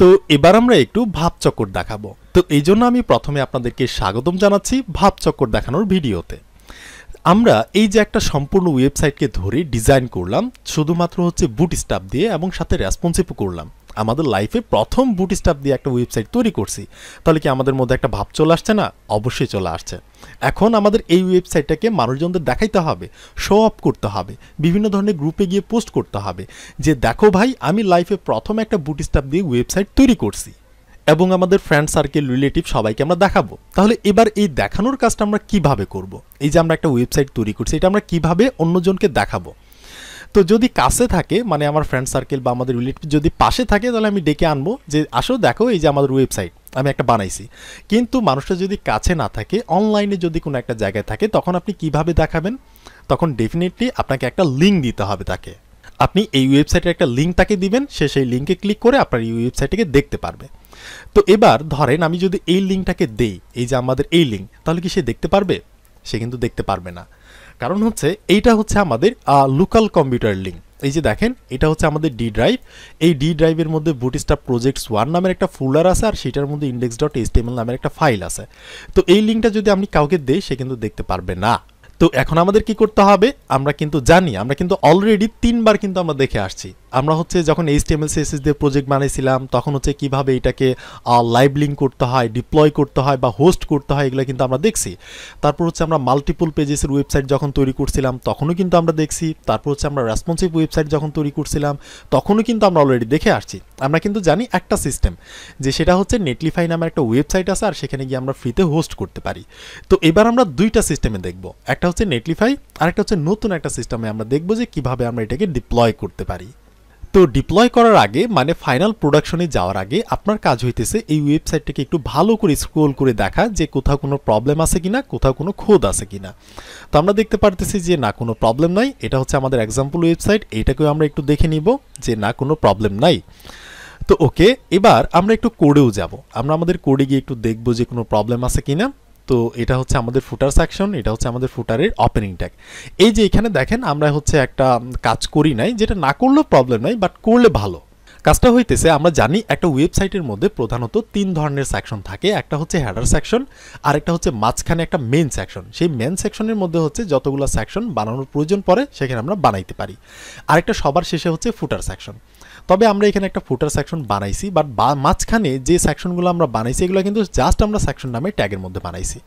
তো এবার আমরা একটু ভাবচক্কর দেখাবো। তো এই জন্য আমি প্রথমে আপনাদেরকে স্বাগতম জানাচ্ছি ভাবচক্কর দেখানোর ভিডিওতে। আমরা এই যে একটা সম্পূর্ণ ওয়েবসাইটকে ধরে ডিজাইন করলাম শুধুমাত্র হচ্ছে বুটস্ট্র্যাপ দিয়ে এবং সাথে রেসপন্সিভও করলাম। আমাদের লাইফে প্রথম বুটস্ট্র্যাপ দিয়ে একটা ওয়েবসাইট তৈরি করছি, তাহলে কি আমাদের মধ্যে একটা ভাব চলে আসছে না? অবশ্যই চলে আসছে। এখন আমাদের এই ওয়েবসাইটটাকে মানুষজনদের দেখাইতে হবে, শো অফ করতে হবে, বিভিন্ন ধরনের গ্রুপে গিয়ে পোস্ট করতে হবে যে দেখো ভাই, আমি লাইফে প্রথম একটা বুটস্ট্র্যাপ দিয়ে ওয়েবসাইট তৈরি করছি, এবং আমাদের ফ্রেন্ড সার্কেল রিলেটিভ সবাইকে আমরা দেখাবো। তাহলে এবার এই দেখানোর কাজটা আমরা কিভাবে করব? এই যে আমরা একটা ওয়েবসাইট তৈরি করছি, এটা আমরা কিভাবে অন্যজনকে দেখাবো? তো যদি কাছে থাকে, মানে আমার ফ্রেন্ড সার্কেল বা আমাদের রিলেটিভ যদি পাশে থাকে, তাহলে আমি ডেকে আনবো যে আসো দেখো এই যে আমাদের ওয়েবসাইট আমি একটা বানাইছি। কিন্তু মানুষটা যদি কাছে না থাকে, অনলাইনে যদি কোনো একটা জায়গায় থাকে, তখন আপনি কিভাবে দেখাবেন? তখন ডেফিনেটলি আপনাকে একটা লিঙ্ক দিতে হবে তাকে। আপনি এই ওয়েবসাইটের একটা লিঙ্ক তাকে দিবেন, সে সেই লিঙ্কে ক্লিক করে আপনার এই ওয়েবসাইটটাকে দেখতে পারবে। তো এবার ধরেন আমি যদি এই লিঙ্কটাকে দেই, এই যে আমাদের এই লিঙ্ক, তাহলে কি সে দেখতে পারবে? সে কিন্তু দেখতে পারবে না। কারণ হচ্ছে এইটা হচ্ছে আমাদের লোকাল কম্পিউটার লিঙ্ক। এই যে দেখেন, এটা হচ্ছে আমাদের ডি ড্রাইভ। এই ডি ড্রাইভের মধ্যে বুটস্ট্র্যাপ প্রজেক্টস 1 নামের একটা ফোল্ডার আছে, আর সেটার মধ্যে index.html নামের একটা ফাইল আছে। তো এই লিঙ্কটা যদি আমি কাউকে দেই, সে কিন্তু দেখতে পারবে না। তো এখন আমাদের কি করতে হবে? আমরা কিন্তু জানি, আমরা কিন্তু অলরেডি 3 বার কিন্তু আমরা দেখে আসছি। আমরা হচ্ছে যখন HTML CSS দিয়ে প্রজেক্ট বানাইছিলাম, তখন হচ্ছে কিভাবে এটাকে লাইভ লিঙ্ক করতে হয়, ডিপ্লয় করতে হয় বা হোস্ট করতে হয়, এগুলো কিন্তু আমরা দেখছি। তারপর হচ্ছে আমরা মাল্টিপল পেজেসের ওয়েবসাইট যখন তৈরি করছিলাম, তখনও কিন্তু আমরা দেখছি। তারপর হচ্ছে আমরা রেসপন্সিভ ওয়েবসাইট যখন তৈরি করছিলাম, তখনও কিন্তু আমরা অলরেডি দেখে আসছি। আমরা কিন্তু জানি একটা সিস্টেম, যে সেটা হচ্ছে নেটলিফাই নামের একটা ওয়েবসাইট আছে, আর সেখানে গিয়ে আমরা ফ্রিতে হোস্ট করতে পারি। তো এবার আমরা দুইটা সিস্টেমে দেখব, একটা হচ্ছে নেটলিফাই, আর একটা হচ্ছে নতুন একটা সিস্টেমে আমরা দেখব যে কিভাবে আমরা এটাকে ডিপ্লয় করতে পারি। তো ডিপ্লয় করার আগে, মানে ফাইনাল প্রোডাকশনে যাওয়ার আগে, আপনার কাজ হইতেছে এই ওয়েবসাইটটাকে একটু ভালো করে স্ক্রোল করে দেখা যে কোথাও কোনো প্রবলেম আছে কিনা, কোথাও কোনো খোদ আছে কিনা। তো আমরা দেখতে পারতেছি যে না, কোনো প্রবলেম নাই। এটা হচ্ছে আমাদের এক্সাম্পল ওয়েবসাইট, এইটাকেও আমরা একটু দেখে নিব যে না, কোনো প্রবলেম নাই। তো ওকে, এবার আমরা একটু কোডেও যাব। আমরা আমাদের কোডে গিয়ে একটু দেখব যে কোনো প্রবলেম আছে কিনা। তো এটা হচ্ছে আমাদের ফুটার সেকশন, এটা হচ্ছে আমাদের ফুটারের ওপেনিং ট্যাগ। এই যে এখানে দেখেন, আমরা হচ্ছে একটা কাজ করি নাই, যেটা না করলেও প্রবলেম নাই, বাট করলে ভালো। কাজটা হইতেছে, আমরা জানি একটা ওয়েবসাইটের মধ্যে প্রধানত 3 ধরনের সেকশন থাকে। একটা হচ্ছে হেডার সেকশন, আর একটা হচ্ছে মাঝখানে একটা মেইন সেকশন। সেই মেইন সেকশনের মধ্যে হচ্ছে যতগুলো সেকশন বানানোর প্রয়োজন পড়ে, সেখানে আমরা বানাইতে পারি। আরেকটা সবার শেষে হচ্ছে ফুটার সেকশন। তবে আমরা এখানে একটা ফুটার সেকশন বানাইছি, বাট মাঝখানে যে সেকশনগুলো আমরা বানাইছি, এগুলো কিন্তু জাস্ট আমরা সেকশন নামে ট্যাগের মধ্যে বানাইছি।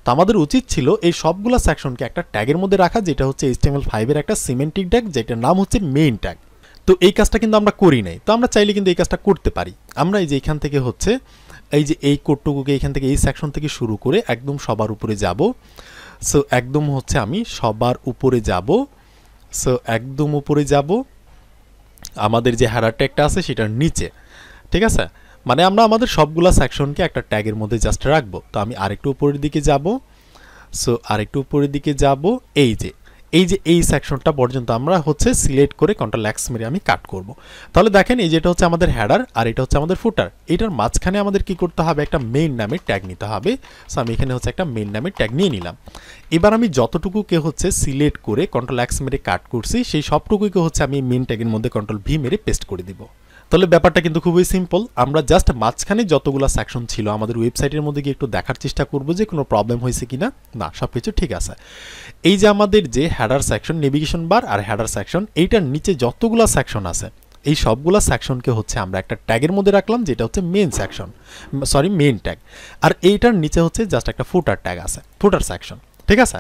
তো আমাদের উচিত ছিল এই সবগুলো সেকশনকে একটা ট্যাগের মধ্যে রাখা, যেটা হচ্ছে HTML5 এর একটা সিমেন্টিক ট্যাগ, যেটার নাম হচ্ছে মেইন ট্যাগ। তো এই কাজটা কিন্তু আমরা করি নাই। তো আমরা চাইলে কিন্তু এই কাজটা করতে পারি। আমরা এই যে এখান থেকে হচ্ছে এই যে এই কোডটুকুকে এখান থেকে এই সেকশন থেকে শুরু করে একদম সবার উপরে যাব। সো একদম হচ্ছে আমি সবার উপরে যাব। সো একদম উপরে যাব, আমাদের যে হেডার ট্যাগটা আছে সেটার নিচে, ঠিক আছে? মানে আমরা আমাদের সবগুলা সেকশনকে একটা ট্যাগের মধ্যে জাস্ট রাখবো। তো আমি আরেকটু উপরের দিকে যাব। সো আরেকটু উপরের দিকে যাব, এই সেকশনটা পর্যন্ত আমরা হচ্ছে সিলেক্ট করে Ctrl+X মেরে আমি কাট করব। তাহলে দেখেন, এই যেটা হচ্ছে আমাদের হেডার, আর এটা হচ্ছে আমাদের ফুটার। এটার মাঝখানে আমাদের কি করতে হবে? একটা মেইন নামের ট্যাগ নিতে হবে। সো আমি এখানে হচ্ছে একটা মেইন নামের ট্যাগ নিয়ে নিলাম। এবার আমি যতটুকুকে হচ্ছে সিলেক্ট করে Ctrl+X মেরে কাট করছি, সেই সবটুকুকে হচ্ছে আমি মেইন ট্যাগের মধ্যে Ctrl+V মেরে পেস্ট করে দিব। তাহলে ব্যাপারটা কিন্তু খুবই সিম্পল। আমরা জাস্ট মাঝখানে যতগুলো সেকশন ছিল আমাদের ওয়েবসাইটের মধ্যে গিয়ে একটু দেখার চেষ্টা করব যে কোনো প্রবলেম হয়েছে কিনা। না, সব কিছু ঠিক আছে। এই যে আমাদের যে হেডার সেকশন, নেভিগেশন বার আর হেডার সেকশন, এইটার নিচে যতগুলো সেকশন আছে, এই সবগুলো সেকশনকে হচ্ছে আমরা একটা ট্যাগের মধ্যে রাখলাম, যেটা হচ্ছে মেইন সেকশন, মেইন ট্যাগ। আর এইটার নিচে হচ্ছে জাস্ট একটা ফুটার ট্যাগ আছে, ফুটার সেকশন, ঠিক আছে?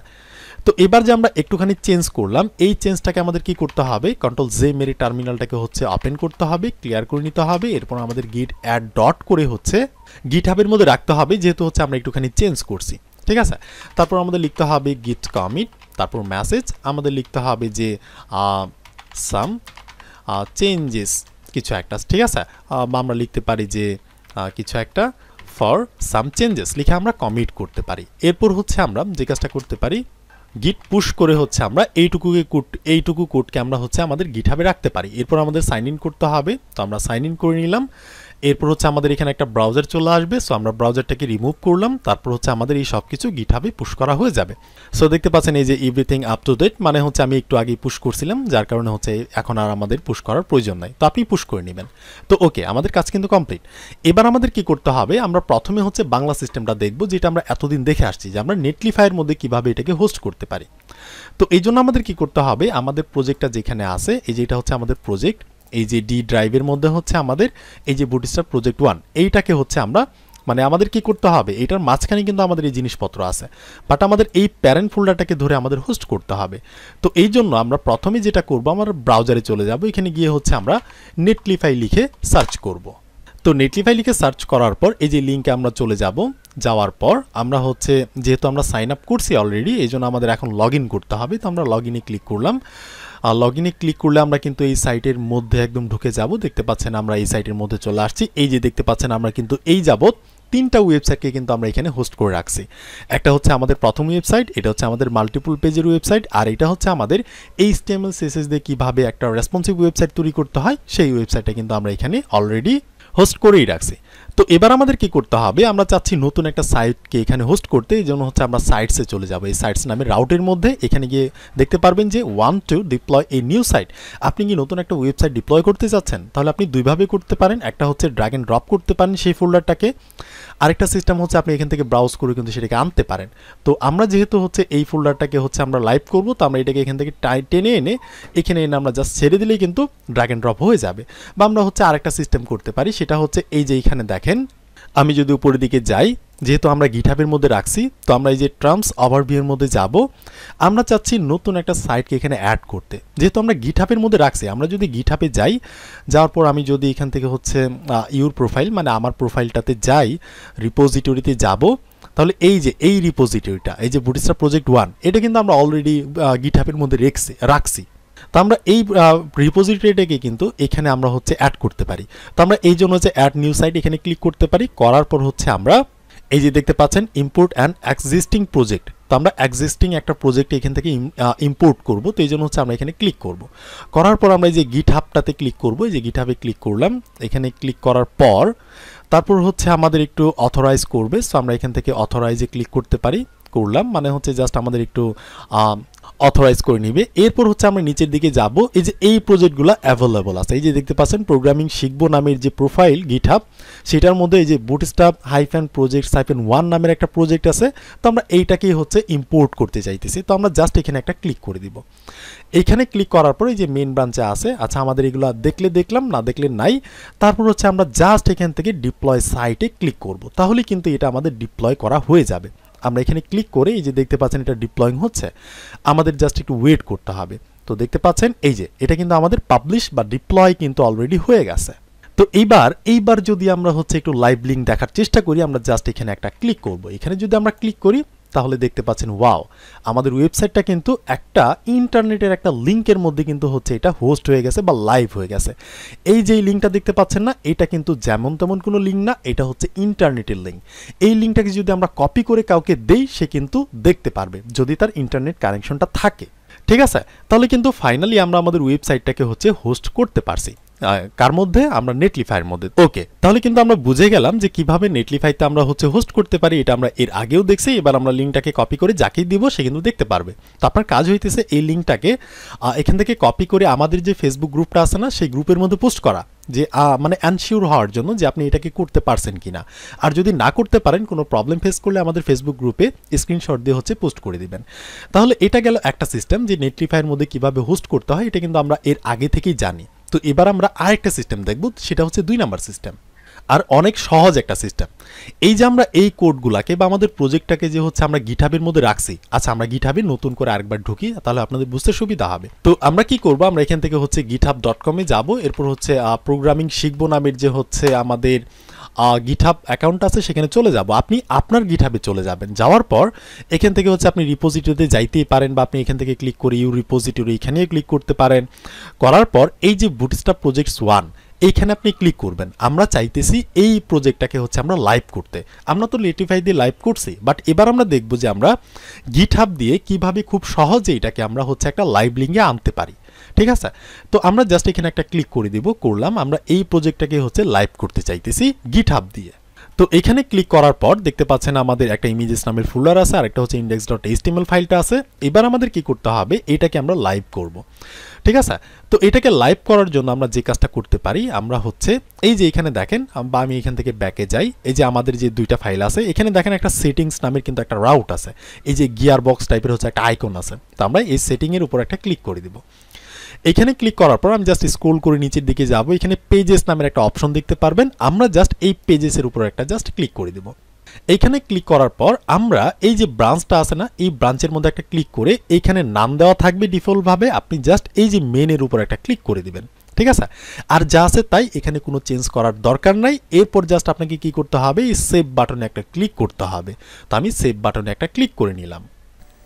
তো এবার যে আমরা একটুখানি চেঞ্জ করলাম, এই চেঞ্জটাকে আমাদের কি করতে হবে? Ctrl+J মেরে টার্মিনালটাকে হচ্ছে ওপেন করতে হবে, ক্লিয়ার করে নিতে হবে। এরপর আমাদের git add ডট করে হচ্ছে গিটহাবের মধ্যে রাখতে হবে, যেহেতু হচ্ছে আমরা একটুখানি চেঞ্জ করছি, ঠিক আছে? তারপর আমাদের লিখতে হবে git commit, তারপর মেসেজ আমাদের লিখতে হবে যে সাম চেঞ্জেস কিছু একটা, ঠিক আছে? বা আমরা লিখতে পারি যে কিছু একটা ফর সাম চেঞ্জেস লিখে আমরা কমিট করতে পারি। এরপর হচ্ছে আমরা যে কাজটা করতে পারি, গিট পুশ করে হচ্ছে আমরা এইটুকু কোডকে আমরা হচ্ছে আমাদের গিটহাবে রাখতে পারি। এরপর আমাদের সাইন ইন করতে হবে। তো আমরা সাইন ইন করে নিলাম। এরপর হচ্ছে আমাদের এখানে একটা ব্রাউজার চলে আসবে। সো আমরা ব্রাউজারটাকে রিমুভ করলাম, তারপর হচ্ছে আমাদের এই সব কিছু গিটহাবে পুশ করা হয়ে যাবে। সো দেখতে পাচ্ছেন এই যে এভরিথিং আপ টু ডেট, মানে হচ্ছে আমি একটু আগেই পুশ করছিলাম, যার কারণে হচ্ছে এখন আর আমাদের পুশ করার প্রয়োজন নাই। তো আপনি পুশ করে নেবেন। তো ওকে, আমাদের কাজ কিন্তু কমপ্লিট। এবার আমাদের কি করতে হবে, আমরা প্রথমে হচ্ছে বাংলা সিস্টেমটা দেখব, যেটা আমরা এতদিন দেখে আসছি যে আমরা নেটলিফাইয়ের মধ্যে কিভাবে এটাকে হোস্ট করতে পারি। তো এই জন্য আমাদের কি করতে হবে, আমাদের প্রজেক্টটা যেখানে আছে, এই যে এটা হচ্ছে আমাদের প্রজেক্ট, এই যে ডি ড্রাইভের মধ্যে হচ্ছে আমাদের এই যে বুটস্ট্র্যাপ প্রজেক্ট 1, এইটাকে হচ্ছে আমরা মানে আমাদের কি করতে হবে, এটার মাঝখানে কিন্তু আমাদের এই জিনিসপত্র আছে, বাট আমাদের এই প্যারেন্ট ফোল্ডারটাকে ধরে আমাদের হোস্ট করতে হবে। তো এই জন্য আমরা প্রথমে যেটা করব, আমরা ব্রাউজারে চলে যাব, এখানে গিয়ে হচ্ছে আমরা নেটলিফাই লিখে সার্চ করব। তো নেটলিফাই লিখে সার্চ করার পর এই যে লিঙ্কে আমরা চলে যাব, যাওয়ার পর আমরা হচ্ছে যেহেতু আমরা সাইন আপ করছি অলরেডি, এই জন্য আমাদের এখন লগ ইন করতে হবে। তো আমরা লগ ইনে ক্লিক করলাম। আর লগ ইনে ক্লিক করলে আমরা কিন্তু এই সাইটের মধ্যে একদম ঢুকে যাব। দেখতে পাচ্ছেন আমরা এই সাইটের মধ্যে চলে আসছি। এই যে দেখতে পাচ্ছেন আমরা কিন্তু এই যাবত 3টা ওয়েবসাইটকে কিন্তু আমরা এখানে হোস্ট করে রাখছি। একটা হচ্ছে আমাদের প্রথম ওয়েবসাইট, এটা হচ্ছে আমাদের মাল্টিপল পেজের ওয়েবসাইট, আর এটা হচ্ছে আমাদের HTML CSS দিয়ে কীভাবে একটা রেসপন্সিভ ওয়েবসাইট তৈরি করতে হয় সেই ওয়েবসাইটটা কিন্তু আমরা এখানে অলরেডি হোস্ট করেই রাখছি। তো এবার আমাদের কি করতে হবে, আমরা চাচ্ছি নতুন একটা সাইটকে এখানে হোস্ট করতে, এই জন্য হচ্ছে আমরা সাইটসে চলে যাব। এই সাইটস নামের রাউটের মধ্যে এখানে গিয়ে দেখতে পারবেন যে want to deploy a new site. আপনি কি নতুন একটা ওয়েবসাইট ডিপ্লয় করতে চাচ্ছেন, তাহলে আপনি দুইভাবে করতে পারেন। একটা হচ্ছে ড্র্যাগ এন্ড ড্রপ করতে পারেন সেই ফোল্ডারটাকে, আরেকটা সিস্টেম হচ্ছে আপনি এখান থেকে ব্রাউজ করে কিন্তু সেটাকে আনতে পারেন। তো আমরা যেহেতু হচ্ছে এই ফোল্ডারটাকে হচ্ছে আমরা লাইভ করব, তো আমরা এটাকে এখান থেকে টেনে এনে এখানে এনে আমরা জাস্ট ছেড়ে দিলেই কিন্তু ড্র্যাগ এন্ড ড্রপ হয়ে যাবে। বা আমরা হচ্ছে আরেকটা সিস্টেম করতে পারি, সেটা হচ্ছে এই যে এখানে দেখেন, আমি যদি উপরের দিকে যাই, যেহেতু আমরা গিটহাবের মধ্যে রাখছি, তো আমরা এই যে টার্মস ওভারভিউর মধ্যে যাব, আমরা চাচ্ছি নতুন একটা সাইটকে এখানে অ্যাড করতে। যেহেতু আমরা গিটহাবের মধ্যে রাখছি, আমরা যদি গিটহাবে যাই, যাওয়ার পর আমি যদি এখান থেকে হচ্ছে ইউর প্রোফাইল মানে আমার প্রোফাইলটাতে যাই, রিপোজিটরিতে যাব, তাহলে এই যে এই রিপোজিটরিটা, এই যে বুটস্ট্র্যাপ প্রজেক্ট 1, এটা কিন্তু আমরা অলরেডি গিটহাবের মধ্যে রাখছি। তো আমরা এই রিপোজিটরিটাকে কিন্তু এখানে আমরা হচ্ছে অ্যাড করতে পারি। তো আমরা এই জন্য হচ্ছে অ্যাড নিউ সাইট এখানে ক্লিক করতে পারি। করার পর হচ্ছে আমরা এই যে দেখতে পাচ্ছেন ইম্পোর্ট অ্যান্ড এক্সিস্টিং প্রজেক্ট, তো আমরা এক্সিস্টিং একটা প্রজেক্ট এখান থেকে ইম্পোর্ট করব। তো এই জন্য হচ্ছে আমরা এখানে ক্লিক করব। করার পর আমরা এই যে গিটহাবটাতে ক্লিক করব, এই যে গিটহাবে ক্লিক করলাম। এখানে ক্লিক করার পর তারপর হচ্ছে আমাদের একটু অথরাইজ করবে। সো আমরা এখান থেকে অথরাইজে ক্লিক করতে পারি, করলাম, মানে হচ্ছে জাস্ট আমাদের একটু অথরাইজ করে নিবে। এরপর হচ্ছে আমরা নিচের দিকে যাব, এই যে এই প্রজেক্টগুলো অ্যাভেলেবল আছে, এই যে দেখতে পাচ্ছেন প্রোগ্রামিং শিখবো নামের যে প্রোফাইল গিটহাব, সেটার মধ্যে এই যে বুটস্ট্র্যাপ -projects-1 নামের একটা প্রজেক্ট আছে। তো আমরা এইটাকেই হচ্ছে ইম্পোর্ট করতে চাইতেছি। তো আমরা জাস্ট এখানে একটা ক্লিক করে দিব। এইখানে ক্লিক করার পরে এই যে মেন ব্রাঞ্চে আছে, আচ্ছা আমাদের এগুলো দেখলে দেখলাম, না দেখলে নাই। তারপর হচ্ছে আমরা জাস্ট এখান থেকে ডিপ্লয় সাইটে ক্লিক করব, তাহলে কিন্তু এটা আমাদের ডিপ্লয় করা হয়ে যাবে। আমরা এখানে ক্লিক করে এই যে দেখতে পাচ্ছেন এটা ডিপ্লয়িং হচ্ছে, আমাদের জাস্ট একটু ওয়েট করতে হবে। তো দেখতে পাচ্ছেন এই যে এটা কিন্তু আমাদের পাবলিশ বা ডিপ্লয় কিন্তু অলরেডি হয়ে গেছে। তো এইবার যদি আমরা হচ্ছে একটু লাইভ লিঙ্ক দেখার চেষ্টা করি, আমরা জাস্ট এখানে একটা ক্লিক করব। এখানে যদি আমরা ক্লিক করি, তাহলে দেখতে পাচ্ছেন ওয়াও, আমাদের ওয়েবসাইটটা কিন্তু একটা ইন্টারনেটের একটা লিঙ্কের মধ্যে কিন্তু হচ্ছে এটা হোস্ট হয়ে গেছে বা লাইভ হয়ে গেছে। এই যে লিঙ্কটা দেখতে পাচ্ছেন না, এটা কিন্তু যেমন তেমন কোনো লিঙ্ক না, এটা হচ্ছে ইন্টারনেটের লিঙ্ক। এই লিঙ্কটাকে যদি আমরা কপি করে কাউকে দেই, সে কিন্তু দেখতে পারবে যদি তার ইন্টারনেট কানেকশনটা থাকে। ঠিক আছে, তাহলে কিন্তু ফাইনালি আমরা আমাদের ওয়েবসাইটটাকে হচ্ছে হোস্ট করতে পারছি। কার মধ্যে, আমরা নেটলিফাইয়ের মধ্যে। ওকে, তাহলে কিন্তু আমরা বুঝে গেলাম যে কিভাবে নেটলিফাইতে আমরা হচ্ছে হোস্ট করতে পারি। এটা আমরা এর আগেও দেখছি। এবার আমরা লিঙ্কটাকে কপি করে যাকেই দিব সে কিন্তু দেখতে পারবে। তো আপনার কাজ হইতেছে এই লিঙ্কটাকে এখান থেকে কপি করে আমাদের যে ফেসবুক গ্রুপটা আছে না, সেই গ্রুপের মধ্যে পোস্ট করা, যে মানে অ্যানশিওর হওয়ার জন্য যে আপনি এটাকে করতে পারছেন কিনা। আর যদি না করতে পারেন, কোনো প্রবলেম ফেস করলে আমাদের ফেসবুক গ্রুপে স্ক্রিনশট দিয়ে হচ্ছে পোস্ট করে দিবেন। তাহলে এটা গেল একটা সিস্টেম যে নেটলিফাইয়ের মধ্যে কিভাবে হোস্ট করতে হয়, এটা কিন্তু আমরা এর আগে থেকেই জানি। তো এবার আমরা আরেকটা সিস্টেম দেখব, সেটা হচ্ছে 2 নাম্বার সিস্টেম, আর অনেক সহজ একটা সিস্টেম। এই যে আমরা এই কোডগুলাকে বা আমাদের প্রজেক্টটাকে যে হচ্ছে আমরা গিটহাবের মধ্যে রাখছি, আচ্ছা আমরা গিটহাবে নতুন করে আরেকবার ঢুকি, তাহলে আপনাদের বুঝতে সুবিধা হবে। তো আমরা কি করব, আমরা এখান থেকে হচ্ছে github.com-এ যাব। এরপর হচ্ছে প্রোগ্রামিং শিখবো নামের যে হচ্ছে আমাদের গিটহাব অ্যাকাউন্ট আছে, সেখানে চলে যাব। আপনি আপনার গিটহাবে চলে যাবেন। যাওয়ার পর এখান থেকে হচ্ছে আপনি রিপোজিটরিতে যাইতেই পারেন, বা আপনি এখান থেকে ক্লিক করে ইউ রিপোজিটরি এখানেও ক্লিক করতে পারেন। করার পর এই যে বুটস্ট্র্যাপ প্রজেক্টস 1, এইখানে আপনি ক্লিক করবেন। আমরা চাইতেছি এই প্রজেক্টটাকে হচ্ছে আমরা লাইভ করতে। আমরা তো নেটলিফাই দিয়ে লাইভ করছি, বাট এবার আমরা দেখব যে আমরা গিটহাব দিয়ে কিভাবে খুব সহজে এটাকে আমরা হচ্ছে একটা লাইভ লিঙ্কে আনতে পারি। ঠিক আছে। তো আমরা জাস্ট এখানে একটা ক্লিক করে দিব, করলাম। আমরা এই প্রজেক্টটাকে হচ্ছে লাইভ করতে চাইতেছি গিটহাব দিয়ে। তো এখানে ক্লিক করার পর দেখতে পাচ্ছেন আমাদের একটা ইমেজেস নামের ফোল্ডার আছে আর একটা হচ্ছে index.html ফাইলটা আছে। এবার আমাদের কি করতে হবে, এটাকে আমরা লাইভ করব, ঠিক আছে। তো এটাকে লাইভ করার জন্য আমরা যে কাজটা করতে পারি, আমরা হচ্ছে এই যে এখানে দেখেন, বা আমি এখান থেকে ব্যাকে যাই, এই যে আমাদের যে দুইটা ফাইল আছে এখানে দেখেন একটা সেটিংস নামের কিন্তু একটা রাউট আছে, এই যে গিয়ার বক্স টাইপের হচ্ছে একটা আইকন আছে। তো আমরা এই সেটিংয়ের উপর একটা ক্লিক করে দিব। এখানে ক্লিক করার পর আমি জাস্ট স্ক্রল করে নিচের দিকে যাব, এখানে পেজেস নামের একটা অপশন দেখতে পারবেন। আমরা জাস্ট এই পেজেসের উপর একটা জাস্ট ক্লিক করে দিব। এইখানে ক্লিক করার পর আমরা এই যে ব্রাঞ্চটা আছে না, এই ব্রাঞ্চের মধ্যে একটা ক্লিক করে এইখানে নাম দেওয়া থাকবে ডিফল্টভাবে, আপনি জাস্ট এই যে মেনের উপর একটা ক্লিক করে দিবেন, ঠিক আছে। আর যা আছে তাই, এখানে কোনো চেঞ্জ করার দরকার নাই। এরপর জাস্ট আপনাকে কি করতে হবে, এই সেভ বাটনে একটা ক্লিক করতে হবে। তো আমি সেভ বাটনে একটা ক্লিক করে নিলাম।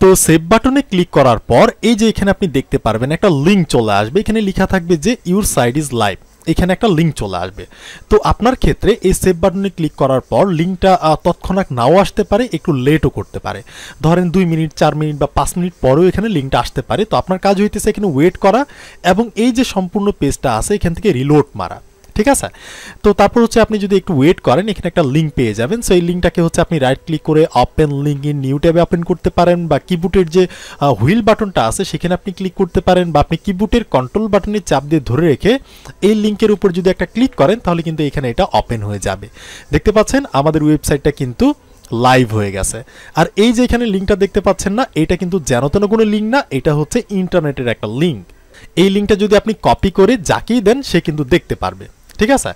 তো সেভ বাটনে ক্লিক করার পর এই যে এখানে আপনি দেখতে পারবেন একটা লিঙ্ক চলে আসবে, এখানে লেখা থাকবে যে ইউর সাইট ইজ লাইভ, এখানে একটা লিঙ্ক চলে আসবে। তো আপনার ক্ষেত্রে এই সেভ বাটনে ক্লিক করার পর লিঙ্কটা তৎক্ষণাৎ নাও আসতে পারে, একটু লেটও করতে পারে। ধরেন 2 মিনিট 4 মিনিট বা 5 মিনিট পরেও এখানে লিঙ্কটা আসতে পারে। তো আপনার কাজ হইতেছে এখানে ওয়েট করা এবং এই যে সম্পূর্ণ পেজটা আছে এখান থেকে রিলোড মারা, ঠিক আছে। তো তারপর হচ্ছে আপনি যদি একটু ওয়েট করেন, এখানে একটা লিঙ্ক পেয়ে যাবেন। সো এই লিঙ্কটাকে হচ্ছে আপনি রাইট ক্লিক করে ওপেন লিঙ্ক ইন নিউ ট্যাবে ওপেন করতে পারেন, বা কিবোর্ডের যে হুইল বাটনটা আছে সেখানে আপনি ক্লিক করতে পারেন, বা আপনি কিবোর্ডের কন্ট্রোল বাটনে চাপ দিয়ে ধরে রেখে এই লিঙ্কের উপর যদি একটা ক্লিক করেন তাহলে কিন্তু এখানে এটা ওপেন হয়ে যাবে। দেখতে পাচ্ছেন আমাদের ওয়েবসাইটটা কিন্তু লাইভ হয়ে গেছে। আর এই যে এখানে লিঙ্কটা দেখতে পাচ্ছেন না, এটা কিন্তু যেন তেন কোনো লিঙ্ক না, এটা হচ্ছে ইন্টারনেটের একটা লিঙ্ক। এই লিঙ্কটা যদি আপনি কপি করে যাকেই দেন সে কিন্তু দেখতে পারবে, ঠিক আছে।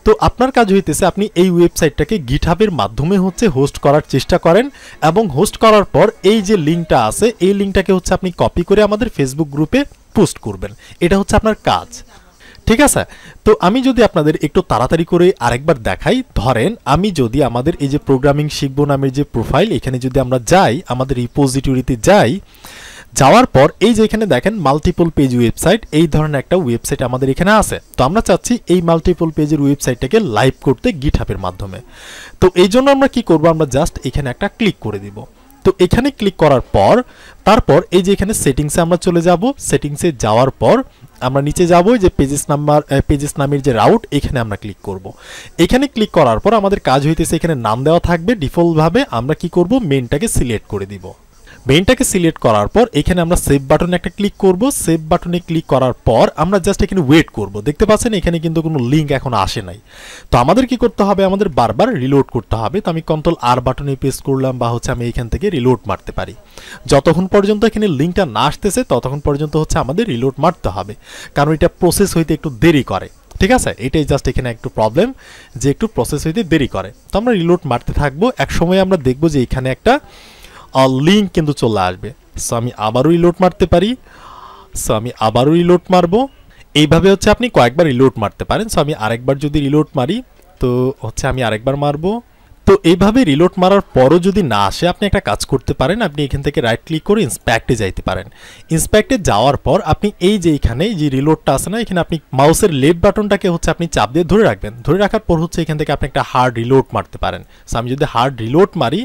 তো আপনার কাজ হইতেছে আপনি এই ওয়েবসাইটটাকে গিটহাবের মাধ্যমে হচ্ছে হোস্ট করার চেষ্টা করেন, এবং হোস্ট করার পর এই যে লিঙ্কটা আছে এই লিঙ্কটাকে হচ্ছে আপনি কপি করে আমাদের ফেসবুক গ্রুপে পোস্ট করবেন। এটা হচ্ছে আপনার কাজ, ঠিক আছে। তো আমি যদি আপনাদের একটু তাড়াতাড়ি করে আরেকবার দেখাই, ধরেন আমি যদি আমাদের এই যে প্রোগ্রামিং শিখবো নামের যে প্রোফাইল, এখানে যদি আমরা যাই, আমাদের রিপোজিটরিতে যাই, যাওয়ার পর এই যে এখানে দেখেন মাল্টিপল পেজ ওয়েবসাইট, এই ধরনের একটা ওয়েবসাইট আমাদের এখানে আছে। তো আমরা চাচ্ছি এই মাল্টিপল পেজের ওয়েবসাইটটাকে লাইভ করতে গিটহাবের মাধ্যমে। তো এই জন্য আমরা কি করব, আমরা জাস্ট এখানে একটা ক্লিক করে দিব। তো এখানে ক্লিক করার পর তারপর এই যে এখানে সেটিংসে আমরা চলে যাব। সেটিংসে যাওয়ার পর আমরা নিচে যাব, যে পেজেস নামের যে রাউট, এখানে আমরা ক্লিক করব। এখানে ক্লিক করার পর আমাদের কাজ হইতেছে এখানে নাম দেওয়া থাকবে ডিফল্টভাবে। আমরা কি করব, মেনটাকে সিলেক্ট করে দিব। মেইনটাকে সিলেক্ট করার পর এখানে আমরা সেভ বাটনে একটা ক্লিক করব। সেভ বাটনে ক্লিক করার পর আমরা জাস্ট এখানে ওয়েট করব। দেখতে পাচ্ছেন এখানে কিন্তু কোনো লিঙ্ক এখন আসে নাই। তো আমাদের কি করতে হবে, আমাদের বারবার রিলোড করতে হবে। তো আমি কন্ট্রোল আর বাটনে প্রেস করলাম, বা হচ্ছে আমি এখান থেকে রিলোড মারতে পারি। যতক্ষণ পর্যন্ত এখানে লিঙ্কটা না আসতেছে ততক্ষণ পর্যন্ত হচ্ছে আমাদের রিলোড মারতে হবে, কারণ এটা প্রসেস হইতে একটু দেরি করে, ঠিক আছে। এটাই জাস্ট এখানে একটু প্রবলেম, যে একটু প্রসেস হইতে দেরি করে। তো আমরা রিলোড মারতে থাকবো। এক সময় আমরা দেখবো যে এখানে একটা লিঙ্ক কিন্তু চলে আসবে। সো আমি আবারও রিলোড মারতে পারি। সো আমি আবারও রিলোড মারবো। এইভাবে হচ্ছে আপনি কয়েকবার রিলোড মারতে পারেন। সো আমি আরেকবার যদি রিলোড মারি, তো হচ্ছে আমি আরেকবার মারবো। তো এইভাবে রিলোড মারার পরও যদি না আসে, আপনি একটা কাজ করতে পারেন, আপনি এখান থেকে রাইট ক্লিক করে ইন্সপেক্টে যাইতে পারেন। ইন্সপেক্টে যাওয়ার পর আপনি এই যে এখানে যে রিলোডটা আছে না, এখানে আপনি মাউসের লেফট বাটনটাকে হচ্ছে আপনি চাপ দিয়ে ধরে রাখবেন। ধরে রাখার পর হচ্ছে এখান থেকে আপনি একটা হার্ড রিলোড মারতে পারেন। সো আমি যদি হার্ড রিলোড মারি,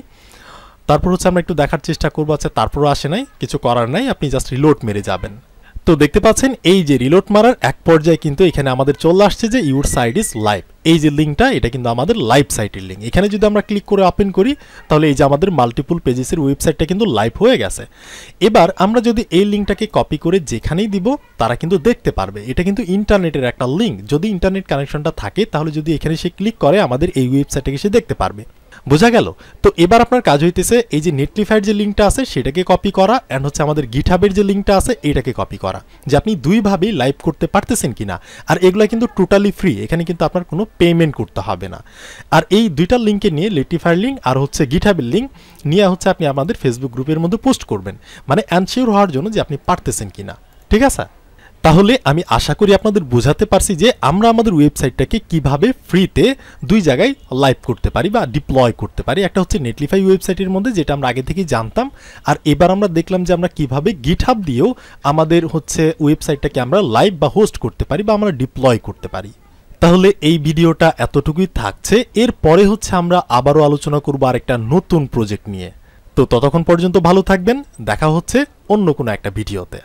তারপর হচ্ছে আমরা একটু দেখার চেষ্টা করবো। আচ্ছা, তারপরও আসে নাই, কিছু করার নাই, আপনি জাস্ট রিলোড মেরে যাবেন। তো দেখতে পাচ্ছেন এই যে রিলোড মারার এক পর্যায়ে কিন্তু এখানে আমাদের চলে আসছে যে ইউর সাইট ইজ লাইভ। এই যে লিঙ্কটা, এটা কিন্তু আমাদের লাইভ সাইটের লিঙ্ক। এখানে যদি আমরা ক্লিক করে ওপেন করি, তাহলে এই যে আমাদের মাল্টিপল পেজেসের ওয়েবসাইটটা কিন্তু লাইভ হয়ে গেছে। এবার আমরা যদি এই লিঙ্কটাকে কপি করে যেখানেই দিব, তারা কিন্তু দেখতে পারবে। এটা কিন্তু ইন্টারনেটের একটা লিঙ্ক। যদি ইন্টারনেট কানেকশনটা থাকে, তাহলে যদি এখানে সে ক্লিক করে আমাদের এই ওয়েবসাইটটাকে সে দেখতে পারবে। বোঝা গেল? তো এবার আপনার কাজ হইতেছে এই যে নেটলিফাইয়ের যে লিঙ্কটা আছে সেটাকে কপি করা, অ্যান্ড হচ্ছে আমাদের গিটহাবের যে লিঙ্কটা আছে এটাকে কপি করা, যে আপনি দুইভাবেই লাইভ করতে পারতেছেন কিনা। আর এগুলা কিন্তু টোটালি ফ্রি, এখানে কিন্তু আপনার কোনো পেমেন্ট করতে হবে না। আর এই দুইটা লিঙ্কে নিয়ে, নেটলিফাইয়ের লিঙ্ক আর হচ্ছে গিটহাবের লিঙ্ক নিয়ে হচ্ছে আপনি আমাদের ফেসবুক গ্রুপের মধ্যে পোস্ট করবেন, মানে অ্যানশিওর হওয়ার জন্য যে আপনি পারতেছেন কিনা। ঠিক আছে? তাহলে আমি আশা করি আপনাদের বোঝাতে পারছি যে আমরা আমাদের ওয়েবসাইটটাকে কিভাবে ফ্রিতে দুই জায়গায় লাইভ করতে পারি বা ডিপ্লয় করতে পারি। একটা হচ্ছে নেটলিফাই ওয়েবসাইটের মধ্যে, যেটা আমরা আগে থেকেই জানতাম, আর এবার আমরা দেখলাম যে আমরা কিভাবে গিটহাব দিয়েও আমাদের হচ্ছে ওয়েবসাইটটাকে আমরা লাইভ বা হোস্ট করতে পারি বা আমরা ডিপ্লয় করতে পারি। তাহলে এই ভিডিওটা এতটুকুই থাকছে। এরপরে হচ্ছে আমরা আবারও আলোচনা করব আরেকটা নতুন প্রজেক্ট নিয়ে। তো ততক্ষণ পর্যন্ত ভালো থাকবেন, দেখা হচ্ছে অন্য কোনো একটা ভিডিওতে।